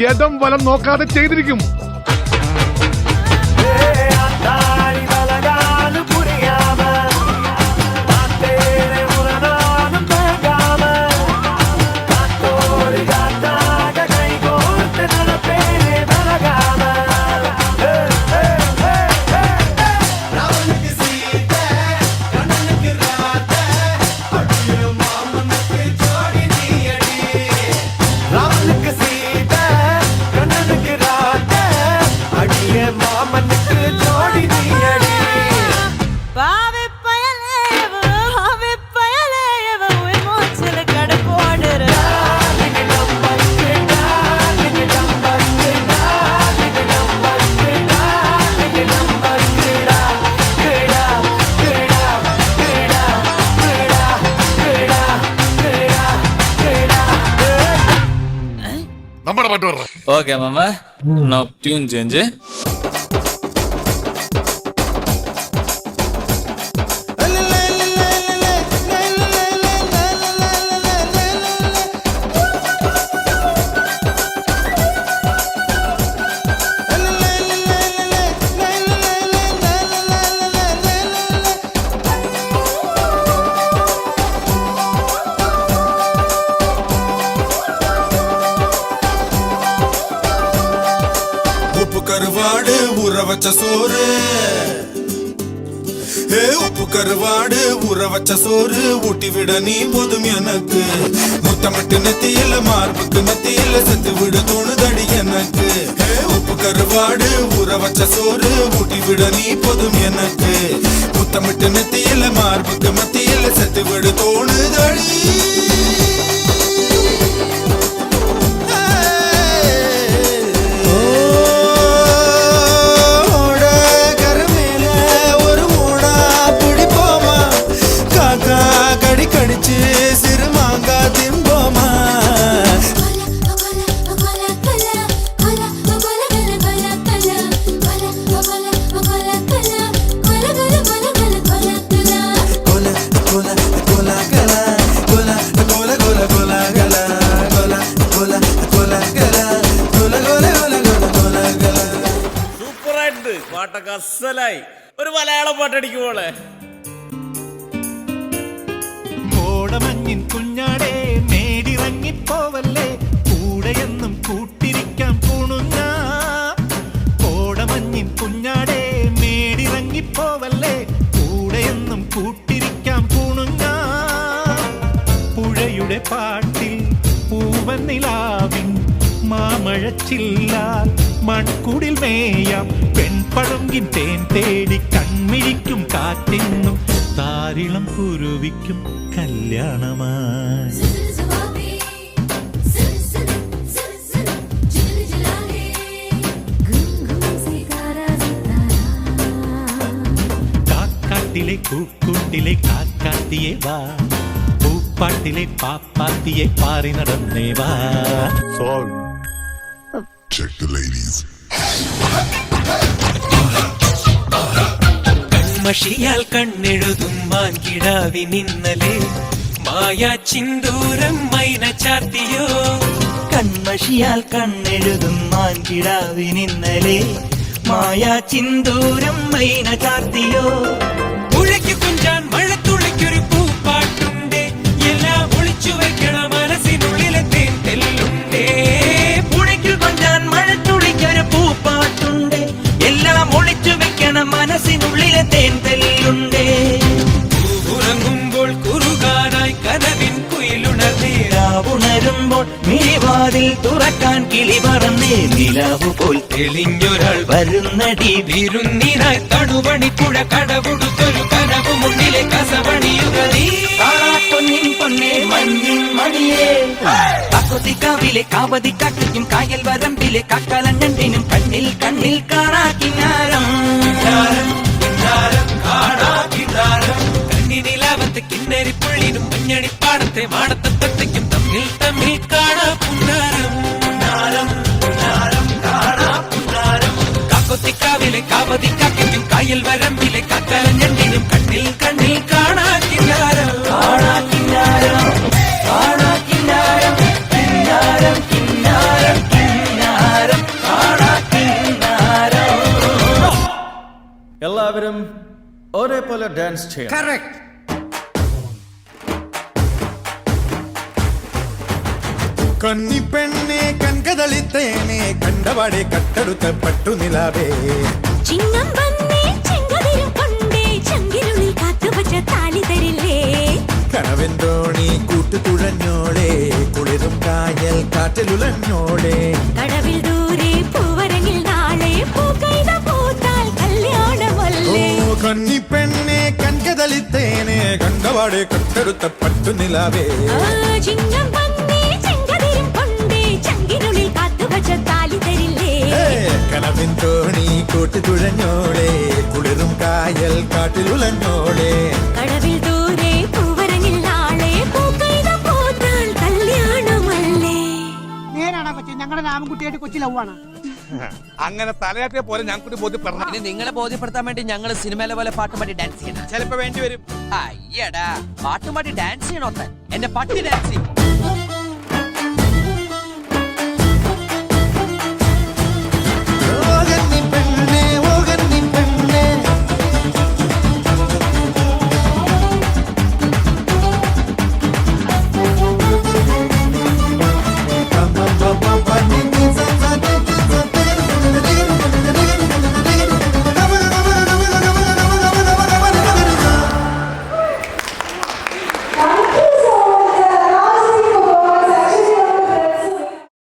യഥം വലം നോക്കാതെ ചെയ്തിരിക്കും. നമ്മുടെ പാട്ട് പറ. Okay mama, now tune change. கருவாடு ஊற வச்ச சோறு, உப்பு கருவாடு ஊற வச்ச சோறு ஊட்டி விட நீ போதும் எனக்கு. முத்தமிட்டு நெத்தியில மார்புக்கு நெத்தியில செத்து விட தோணுதடி எனக்கு. உப்பு கருவாடு ஊற வச்ச சோறு ஊட்டி விட நீ போதும் எனக்கு. முத்தமிட்டு நெத்தியில மார்புக்கு மத்தியில செத்து விட தோணுதடி. പാട്ടൊക്കെ അസലായി. ഒരു മലയാളം പാട്ടടിക്കുമ്പോളെ കോടമഞ്ഞിൻ കുഞ്ഞാടേ നേടിറങ്ങിപ്പോവല്ലേ കൂടെയെന്നും കൂട്ടിരിക്കാൻ പൂണുങ്ങ. കോടമഞ്ഞിൻ കുഞ്ഞാടേ നേടിറങ്ങിപ്പോവല്ലേ കൂടെയെന്നും കൂട്ടിരിക്കാൻ പൂണുങ്ങ. പുഴയുടെ പാട്ടിൽ പൂവൻ നിലാവിൻ മാമഴച്ചില്ലാൽ മൺകുടിൽ മേയാം പെൺപഴങ്കിൻ തേൻ തേടി കൺമിഴിക്കും കാറ്റിന്നും താരിളം കുരുവിക്കും കല്യാണമായി. കാക്കാട്ടിലെ കൂക്കൂട്ടിലെ കാക്കാത്തിയെ വാ, പൂപ്പാട്ടിലെ പാപ്പാത്തിയെ പാറി നടന്നേ വാ. Check the ladies. കൺമഷിയാൽ കണ്ണെഴുതും മാൻകിടാവിനിന്നലെ മായാ ചിന്തൂരം മൈന ചാർത്തിയോ. കൺമഷിയാൽ കണ്ണെഴുതും മാൻകിടാവിനിന്നലെ മായാ ചിന്തൂരം മൈന ചാർത്തിയോ പുഴയ്ക്ക് കുഞ്ചാൻ മഴത്തുള്ളിക്കൊരു പൂപ്പാട്ടുണ്ട് എല്ലാം ഒളിച്ചു വെക്കണ മനസ്സിനുള്ളിലെ തേൻ തെല്ലുണ്ടേ പുഴയ്ക്ക് കൊഞ്ചാൻ മഴത്തുള്ളിക്കൊരു പൂപ്പാട്ടുണ്ട് എല്ലാം ഒളിച്ചു വെക്കണ മനസ്സിനുള്ളിലെ തേൻ തെല്ലുണ്ടേ ഉറങ്ങുമ്പോൾ കുറുകാനായി കനവിൻ കുയിലുണർന്നേരാവുണരുമ്പോൾ മിഴിവാതിൽ തുറക്കാൻ കിളി പറന്നേ നിലാവു പോൽ തെളിഞ്ഞൊരാൾ വരുന്നടി വിരുന്നിനായി തണുവണിപ്പുഴ കടപുടുത്തൊരു കനവ് മുന്നിലെ കസവണിയുകീ പൊന്നിൻ പൊന്നേ മഞ്ഞിൻ മണിയേ കാക്കൊത്തിക്കാവിലെ കാവതിക്കാക്കും കായൽ വരമ്പിലെ കാക്കാലഞ്ഞണ്ടിനും കണ്ണിൽ കണ്ണിൽ കാണാക്കിനാരം കണ്ണിനിലാവത്തെ കിന്നരിപ്പുള്ളിനും മഞ്ഞണിപ്പാടത്തെ മാടത്തത്തയ്ക്കും തമ്മിൽ തമ്മിൽ കാണാ പുന്നാരം കാക്കൊത്തിക്കാവിലെ കാവതിക്കാക്കും കായൽ വരമ്പിലെ കാക്കാലഞ്ഞണ്ടിനും കണ്ണിൽ കണ്ണിൽ കാണാക്കിനാരം എല്ലാവരും ഒരേപോലെ ഡാൻസ് ചെയ്യാം. കന്നിപ്പെണ്ണെ കൺകതളിത്തേനെ കണ്ടപാടെ കട്ടെടുത്ത പട്ടുനിലാവേ ചിങ്ങം വന്നേ ചെങ്കതിരും കൊണ്ടേ ചങ്കിനുള്ളിൽ കാത്തുവച്ച താലി തരില്ലേ കനവെന്തോണി കൂട്ടുതുഴഞ്ഞോളെ കുളിരും കായൽ കാറ്റിലുലഞ്ഞോളെ കടവിൽ ദൂരെ പൂവരങ്ങിൽ നാളെ പൂക്കൈത പൂത്താൽ കല്യാണമല്ലേ കന്നിപ്പെണ്ണെ കൺകതളിത്തേനെ കണ്ടപാടെ കട്ടെടുത്ത പട്ടുനിലാവേ ചിങ്ങം വന്നേ ചെങ്കതിരും കൊണ്ടേ ചങ്കിനുള്ളിൽ കാത്തുവച്ച താലി തരില്ലേ കനവെന്തോണി കൂട്ടുതുഴഞ്ഞോളെ കുളിരും കായൽ കാറ്റിലുലഞ്ഞോളെ കടവിൽ ദൂരെ പൂവരങ്ങിൽ നാളെ പൂക്കൈത പൂത്താൽ കല്യാണമല്ലേ നേരാണ് കൊച്ചി ഞങ്ങളുടെ രാമൻകുട്ടിയായിട്ട് കൊച്ചി ലവാണ് അങ്ങനെ തലയാട്ടിയെ പോലെ ഞാൻ കൂടി ബോധ്യപ്പെടണം. ഇനി നിങ്ങളെ ബോധ്യപ്പെടുത്താൻ വേണ്ടി ഞങ്ങൾ സിനിമയിലെ പോലെ പാട്ടുപാടി ഡാൻസ് ചെയ്യണം ചിലപ്പോ വേണ്ടി വരും. അയ്യടാ പാട്ടുപാടി ഡാൻസ് ചെയ്യണോ എന്റെ പട്ടി ഡാൻസ് ചെയ്യും